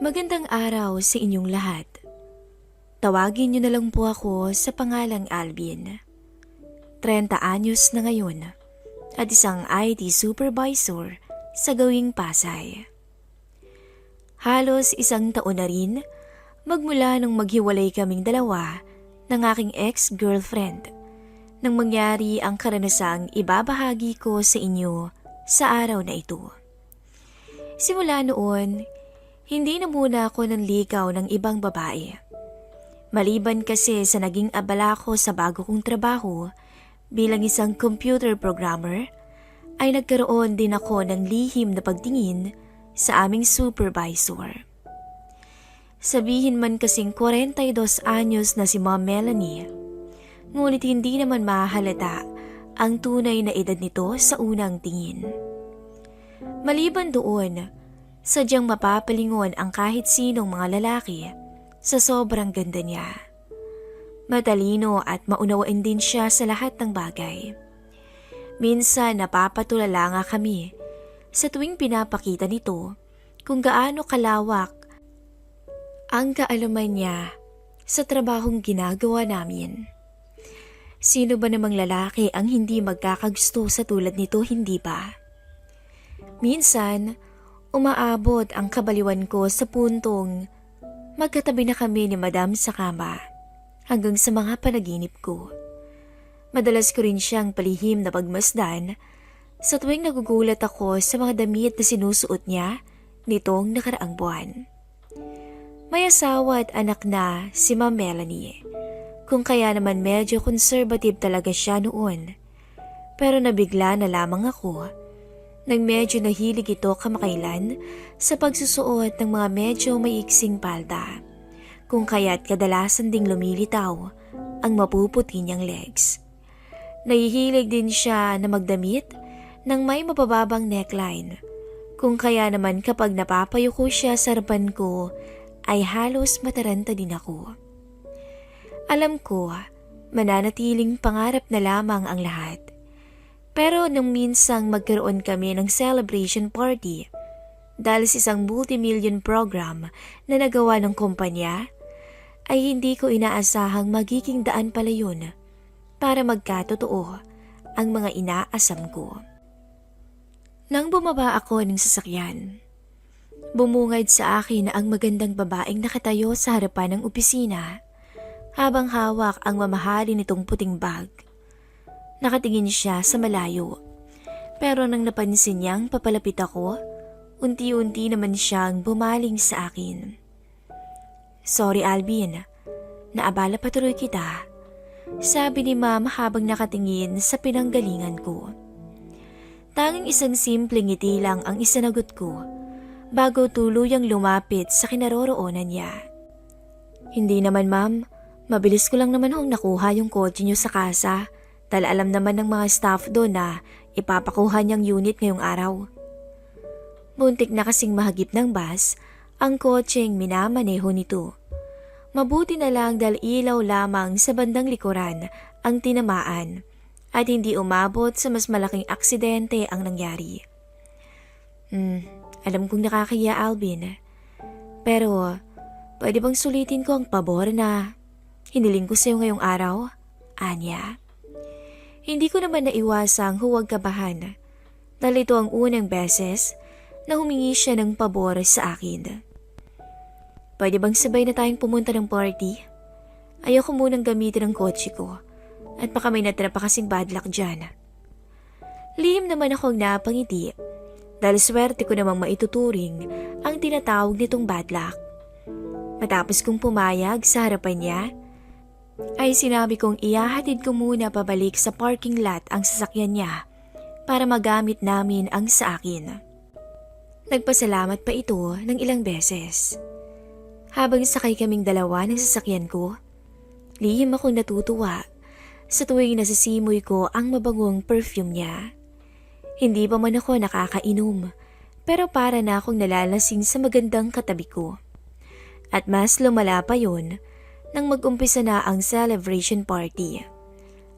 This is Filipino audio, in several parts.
Magandang araw sa inyong lahat. Tawagin niyo na lang po ako sa pangalang Alvin. 30 anyos na ngayon at isang IT supervisor sa gawing Pasay. Halos isang taon na rin magmula nung maghiwalay kaming dalawa ng aking ex-girlfriend nang mangyari ang karanasang ibabahagi ko sa inyo sa araw na ito. Simula noon, hindi na muna ako nanligaw ng ibang babae. Maliban kasi sa naging abala ko sa bago kong trabaho bilang isang computer programmer, ay nagkaroon din ako ng lihim na pagtingin sa aming supervisor. Sabihin man kasing 42 anyos na si Ma'am Melanie, ngunit hindi naman mahalata ang tunay na edad nito sa unang tingin. Maliban doon, sadyang mapapalingon ang kahit sinong mga lalaki sa sobrang ganda niya. Matalino at maunawain din siya sa lahat ng bagay. Minsan napapatulala nga kami sa tuwing pinapakita nito kung gaano kalawak ang kaalaman niya sa trabahong ginagawa namin. Sino ba namang lalaki ang hindi magkakagusto sa tulad nito, hindi ba? Minsan, umaabot ang kabaliwan ko sa puntong magkatabi na kami ni Madam sa kama hanggang sa mga panaginip ko. Madalas ko rin siyang palihim na pagmasdan sa tuwing nagugulat ako sa mga damit na sinusuot niya nitong nakaraang buwan. May asawa at anak na si Ma'am Melanie, kung kaya naman medyo conservative talaga siya noon. Pero nabigla na lamang ako nang medyo nahilig ito kamakailan sa pagsusuot ng mga medyo maiksing palda, kung kaya't kadalasan ding lumilitaw ang mapuputi niyang legs. Nahihilig din siya na magdamit ng may mabababang neckline, kung kaya naman kapag napapayuko siya sa harapan ko ay halos mataranta din ako. Alam ko, mananatiling pangarap na lamang ang lahat. Pero nung minsang magkaroon kami ng celebration party dahil sa isang multi-million program na nagawa ng kumpanya, ay hindi ko inaasahang magiging daan pala yun para magkatotoo ang mga inaasam ko. Nang bumaba ako ng sasakyan, bumungad sa akin ang magandang babaeng nakatayo sa harapan ng opisina habang hawak ang mamahalin nitong puting bag. Nakatingin siya sa malayo, pero nang napansin niyang papalapit ako, unti-unti naman siyang bumaling sa akin. "Sorry Alvin, naabala pa tuloy kita," sabi ni Ma'am habang nakatingin sa pinanggalingan ko. Tanging isang simpleng ngiti lang ang isinagot ko bago tuluyang lumapit sa kinaroroonan niya. "Hindi naman ma'am, mabilis ko lang naman hong nakuha yung kotse niyo sa kasa. Dahil alam naman ng mga staff doon na ipapakuha niyang unit ngayong araw." Muntik na kasing mahagip ng bus ang kotseng minamaneho nito. Mabuti na lang dahil ilaw lamang sa bandang likuran ang tinamaan at hindi umabot sa mas malaking aksidente ang nangyari. Alam kong nakakahiya Alvin, pero pwede bang sulitin ko ang pabor na hiniling ko sa'yo ngayong araw? Anya. Hindi ko naman naiwasang huwag kabahan dahil ito ang unang beses na humingi siya ng pabor sa akin. "Pwede bang sabay na tayong pumunta ng party? Ayoko munang gamitin ang kotse ko at baka may natira pa kasing bad luck dyan." Lihim naman akong napangiti dahil swerte ko namang maituturing ang tinatawag nitong bad luck. Matapos kong pumayag sa harapan niya, ay sinabi kong ihahatid ko muna pabalik sa parking lot ang sasakyan niya para magamit namin ang sa akin. Nagpasalamat pa ito ng ilang beses. Habang sakay kaming dalawa ng sasakyan ko, lihim akong natutuwa sa tuwing nasisimoy ko ang mabangong perfume niya. Hindi pa man ako nakakainom, pero para na akong nalalasing sa magandang katabi ko. At mas lumala pa yun nang mag-umpisa na ang celebration party.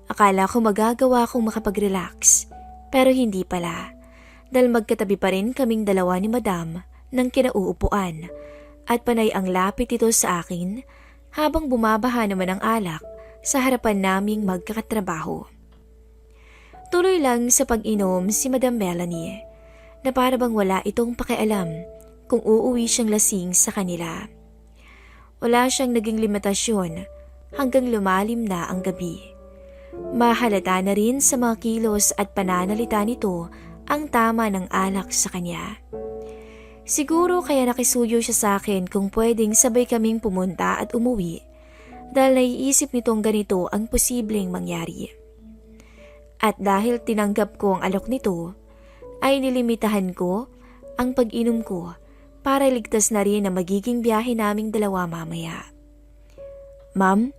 Akala ko magagawa kong makapag-relax, pero hindi pala dahil magkatabi pa rin kaming dalawa ni Madam ng kinauupuan at panay ang lapit ito sa akin habang bumabaha naman ang alak sa harapan naming magkakatrabaho. Tuloy lang sa pag-inom si Madam Melanie na para bang wala itong pakialam kung uuwi siyang lasing sa kanila. Wala siyang naging limitasyon hanggang lumalim na ang gabi. Mahalata na rin sa mga kilos at pananalita nito ang tama ng alak sa kanya. Siguro kaya nakisuyo siya sa akin kung pwedeng sabay kaming pumunta at umuwi dahil naiisip nitong ganito ang posibleng mangyari. At dahil tinanggap ko ang alok nito, ay nilimitahan ko ang pag-inom ko para ligtas na rin ang magiging biyahe naming dalawa mamaya. Ma'am,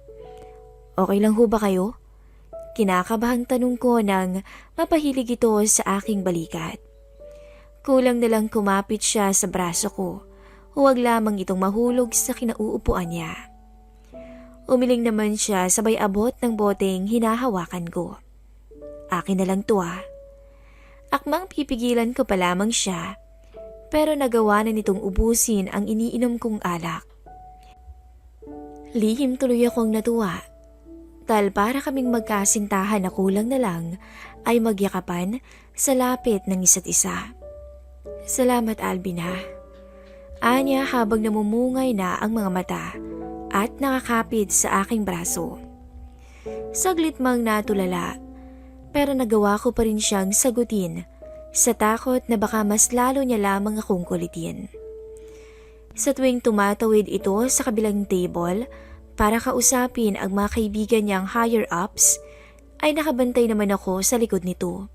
okay lang ho ba kayo? Kinakabahang tanong ko nang mapahilig ito sa aking balikat. Kulang na lang kumapit siya sa braso ko, huwag lamang itong mahulog sa kinauupuan niya. Umiling naman siya sabay abot ng boteng hinahawakan ko. Akin na lang to ah. Akmang pipigilan ko pa lamang siya, pero nagawa na nitong ubusin ang iniinom kong alak. Lihim tuloy akong natuwa, dahil para kaming magkasintahan na kulang na lang ay magyakapan sa lapit ng isa't isa. Salamat Alvin ha. Anya habang namumungay na ang mga mata at nakakapit sa aking braso. Saglit mang natulala, pero nagawa ko pa rin siyang sagutin sa takot na baka mas lalo niya lamang akong kulitin. Sa tuwing tumatawid ito sa kabilang table para kausapin ang mga kaibigan niyang higher-ups, ay nakabantay naman ako sa likod nito.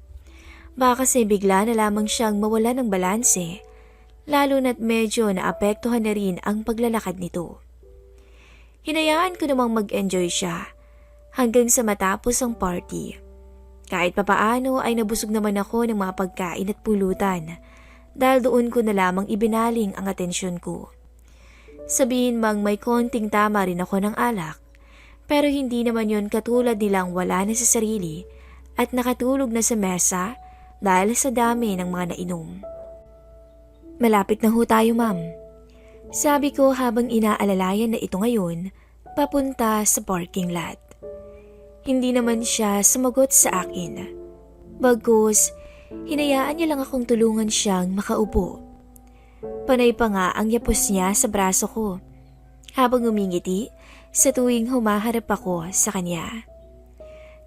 Baka kasi bigla na lamang siyang mawala ng balanse, lalo na't medyo naapektuhan na rin ang paglalakad nito. Hinayaan ko namang mag-enjoy siya hanggang sa matapos ang party. Kahit papaano ay nabusog naman ako ng mga pagkain at pulutan dahil doon ko na lamang ibinaling ang atensyon ko. Sabihin mang may konting tama rin ako ng alak, pero hindi naman yon katulad nilang wala na sa sarili at nakatulog na sa mesa dahil sa dami ng mga nainom. Malapit na ho tayo ma'am. Sabi ko habang inaalalayan na ito ngayon papunta sa parking lot. Hindi naman siya sumagot sa akin. Bagkus, hinayaan niya lang akong tulungan siyang makaupo. Panay pa nga ang yapos niya sa braso ko habang umingiti sa tuwing humaharap ako sa kanya.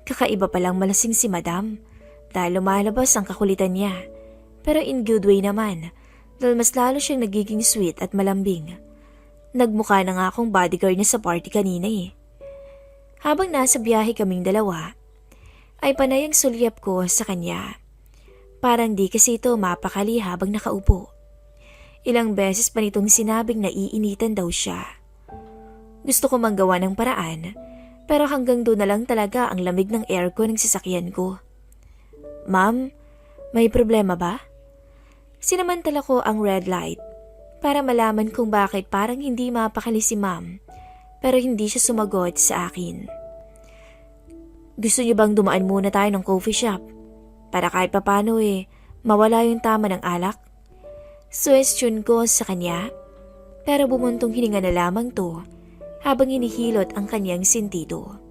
Kakaiba palang malasing si Madam dahil lumalabas ang kakulitan niya, pero in good way naman dahil mas lalo siyang nagiging sweet at malambing. Nagmukha na nga akong bodyguard niya sa party kanina eh. Habang nasa biyahe kaming dalawa, ay panay ang sulyap ko sa kanya. Parang di kasi ito mapakali habang nakaupo. Ilang beses pa nitong sinabing naiinitan daw siya. Gusto ko manggawa ng paraan, pero hanggang doon na lang talaga ang lamig ng aircon ng sasakyan ko. Ma'am, may problema ba? Sinamantala ko ang red light para malaman kung bakit parang hindi mapakali si ma'am. Pero hindi siya sumagot sa akin. Gusto niyo bang dumaan muna tayo ng coffee shop? Para kahit papano mawala yung tama ng alak? Suwestyon ko sa kanya, pero bumuntong hininga na lamang to habang hinihilot ang kanyang sentido.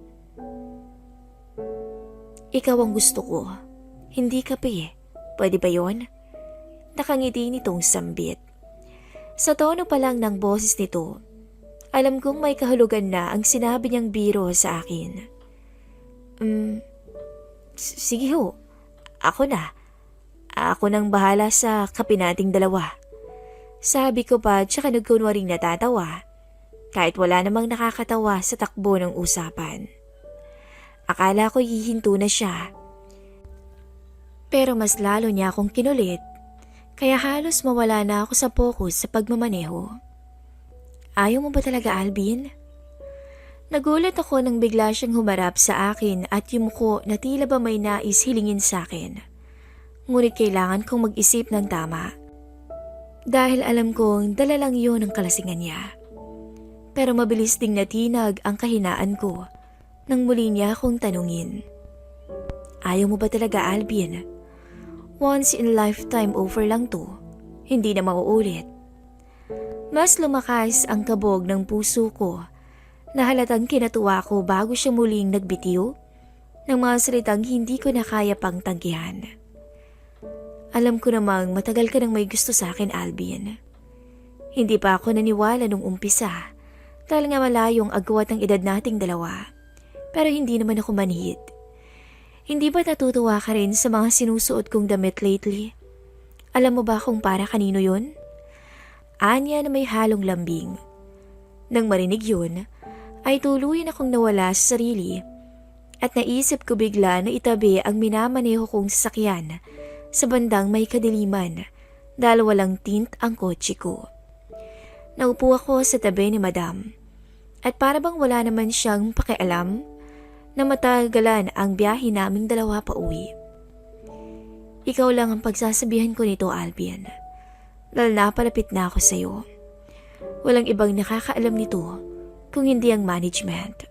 Ikaw ang gusto ko, hindi kape. Pwede ba yon? Nakangiti nitong sambit. Sa tono pa lang ng boses nito, alam kong may kahulugan na ang sinabi niyang biro sa akin. Sige ho, ako na. Ako nang bahala sa kape nating dalawa. Sabi ko pa tsaka nagkunwaring natatawa, kahit wala namang nakakatawa sa takbo ng usapan. Akala ko hihinto na siya. Pero mas lalo niya akong kinulit, kaya halos mawala na ako sa focus sa pagmamaneho. Ayaw mo ba talaga, Alvin? Nagulat ako nang bigla siyang humarap sa akin at yumuko na tila ba may nais hilingin sa akin. Ngunit kailangan kong mag-isip ng tama. Dahil alam kong dala lang yun ang kalasingan niya. Pero mabilis ding natinag ang kahinaan ko nang muli niya akong tanungin. Ayaw mo ba talaga, Alvin? Once in a lifetime offer lang to. Hindi na mauulit. Mas lumakas ang kabog ng puso ko na halatang kinatuwa ko bago siya muling nagbitiw ng mga salitang hindi ko na kaya pang tanggihan. Alam ko namang matagal ka nang may gusto sa akin, Alvin. Hindi pa ako naniwala nung umpisa dahil nga malayong agwat ng edad nating dalawa. Pero hindi naman ako manhid. Hindi ba natutuwa ka rin sa mga sinusuot kong damit lately? Alam mo ba kung para kanino yun? Anya na may halong lambing. Nang marinig yun, ay tuluyan akong nawala sa sarili at naisip ko bigla na itabi ang minamaneho kong sasakyan sa bandang may kadiliman dahil walang tint ang kotse ko. Naupo ako sa tabi ni Madam at para bang wala naman siyang pakialam na matagalan ang biyahe naming dalawa pa uwi. Ikaw lang ang pagsasabihan ko nito, Alvin. Dahil napalapit na ako sa'yo. Walang ibang nakakaalam nito kung hindi ang management.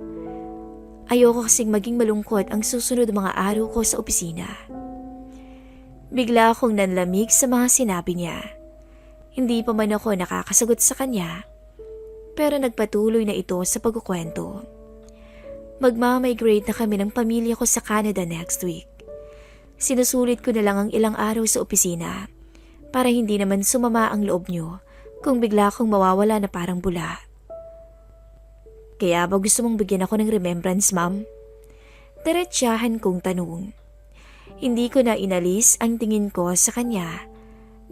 Ayoko kasing maging malungkot ang susunod mga araw ko sa opisina. Bigla akong nanlamig sa mga sinabi niya. Hindi pa man ako nakakasagot sa kanya, pero nagpatuloy na ito sa pagkukwento. Magmamigrate na kami ng pamilya ko sa Canada next week. Sinusulit ko na lang ang ilang araw sa opisina para hindi naman sumama ang loob niyo kung bigla akong mawawala na parang bula. Kaya ba gusto mong bigyan ako ng remembrance, ma'am? Diretsahan kong tanong. Hindi ko na inalis ang tingin ko sa kanya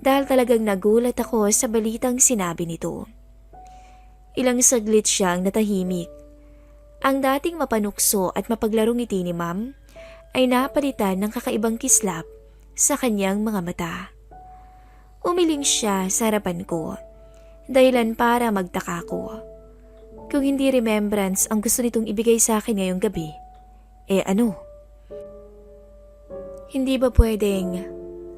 dahil talagang nagulat ako sa balitang sinabi nito. Ilang saglit siyang natahimik. Ang dating mapanukso at mapaglarong ngiti ni ma'am ay napalitan ng kakaibang kislap sa kanyang mga mata. Umiling siya sa harapan ko, dahilan para magtaka ko. Kung hindi remembrance ang gusto nitong ibigay sa akin ngayong gabi, ano? Hindi ba pwedeng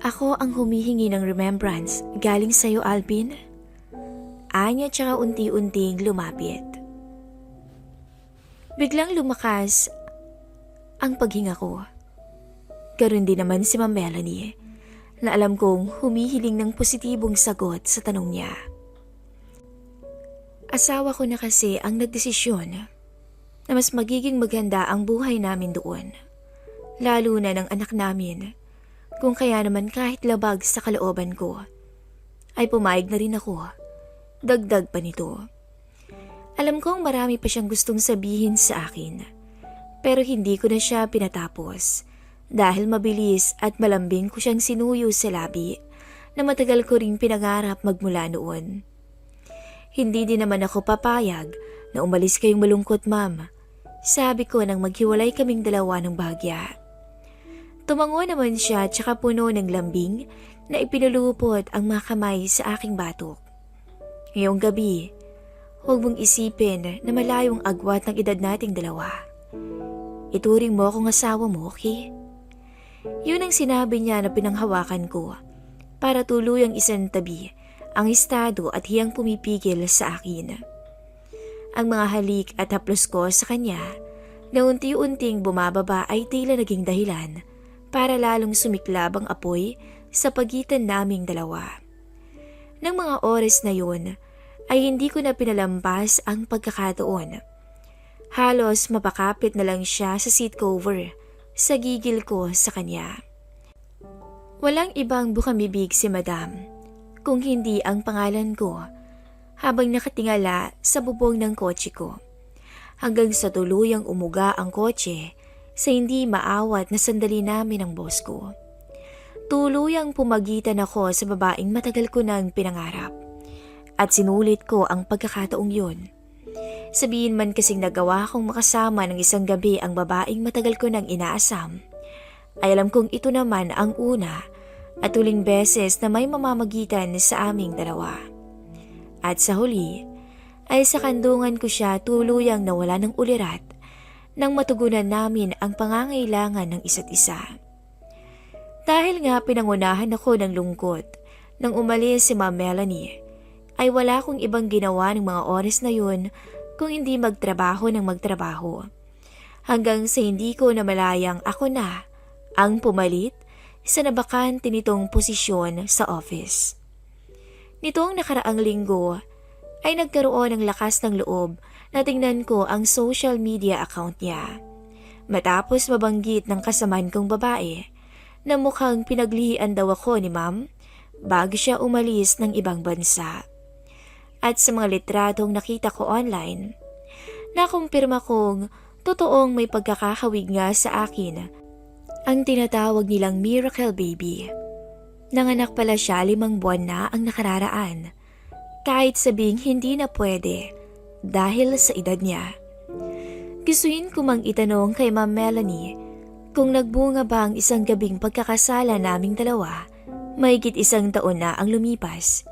ako ang humihingi ng remembrance galing sa'yo, Alvin? Anya tsaka unti-unting lumapit. Biglang lumakas ang paghinga ko. Ganoon din naman si Ma'am Melanie na alam kong humihiling ng positibong sagot sa tanong niya. Asawa ko na kasi ang nagdesisyon na mas magiging maganda ang buhay namin doon. Lalo na ng anak namin, kung kaya naman kahit labag sa kalooban ko, ay pumayag na rin ako. Dagdag pa nito. Alam kong marami pa siyang gustong sabihin sa akin, pero hindi ko na siya pinatapos dahil mabilis at malambing ko siyang sinuyo sa labi na matagal ko ring pinangarap magmula noon. Hindi din naman ako papayag na umalis kayong malungkot, ma'am. Sabi ko nang maghiwalay kaming dalawa ng bahagya. Tumango naman siya tsaka puno ng lambing na ipinulupot ang mga kamay sa aking batok. Ngayong gabi, huwag mong isipin na malayong agwat ng edad nating dalawa. Ituring mo akong asawa mo, okay? Yun ang sinabi niya na pinanghawakan ko para tuluyang isantabi ang estado at hiyang pumipigil sa akin. Ang mga halik at haplos ko sa kanya na unti-unting bumababa ay tila naging dahilan para lalong sumiklab ang apoy sa pagitan naming dalawa. Nang mga oras na yun, ay hindi ko na pinalampas ang pagkakataon. Halos mapakapit na lang siya sa seat cover sa gigil ko sa kanya. Walang ibang bukambibig si Madam kung hindi ang pangalan ko habang nakatingala sa bubong ng kotse ko hanggang sa tuluyang umuga ang kotse sa hindi maawat na sandali namin ng boss ko. Tuluyang pumagitan ako sa babaeng matagal ko nang pinangarap at sinulit ko ang pagkakataong yun. Sabihin man kasing nagawa kong makasama ng isang gabi ang babaeng matagal ko nang inaasam, ay alam kong ito naman ang una at huling beses na may mamamagitan sa aming dalawa. At sa huli, ay sa kandungan ko siya tuluyang nawala ng ulirat nang matugunan namin ang pangangailangan ng isa't isa. Dahil nga pinangunahan ako ng lungkot nang umalis si Ma'am Melanie, ay wala kong ibang ginawa ng mga oras na yun kung hindi magtrabaho ng magtrabaho. Hanggang sa hindi ko namalayang ako na ang pumalit sa nabakante nitong posisyon sa office. Nitong nakaraang linggo ay nagkaroon ng lakas ng loob na tingnan ko ang social media account niya. Matapos mabanggit ng kasamaan kong babae na mukhang pinaglihian daw ako ni ma'am bago siya umalis ng ibang bansa. At sa mga litratong nakita ko online, nakumpirma kong totoong may pagkakahawig nga sa akin ang tinatawag nilang miracle baby. Nanganak pala siya 5 buwan na ang nakararaan, kahit sabing hindi na pwede dahil sa edad niya. Gustuin ko mang itanong kay Ma'am Melanie kung nagbunga ba ang isang gabing pagkakasala naming dalawa, mahigit 1 taon na ang lumipas.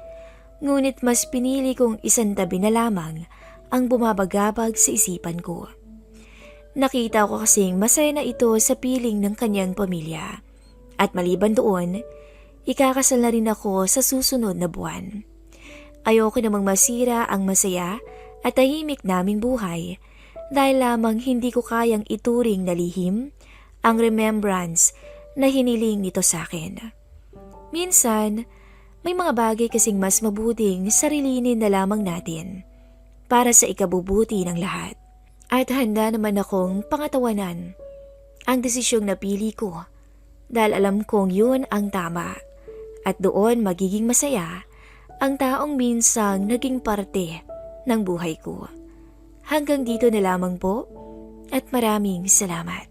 Ngunit mas pinili kong isantabi na lamang ang bumabagabag sa isipan ko. Nakita ko kasing masaya na ito sa piling ng kanyang pamilya. At maliban doon, ikakasal na rin ako sa susunod na buwan. Ayoko namang masira ang masaya at tahimik naming buhay dahil lamang hindi ko kayang ituring na lihim ang remembrance na hiniling nito sa akin. Minsan, may mga bagay kasing mas mabuting sarilinin na lamang natin para sa ikabubuti ng lahat. At handa naman akong pangatawanan ang desisyong napili ko dahil alam kong yun ang tama at doon magiging masaya ang taong minsang naging parte ng buhay ko. Hanggang dito na lamang po at maraming salamat.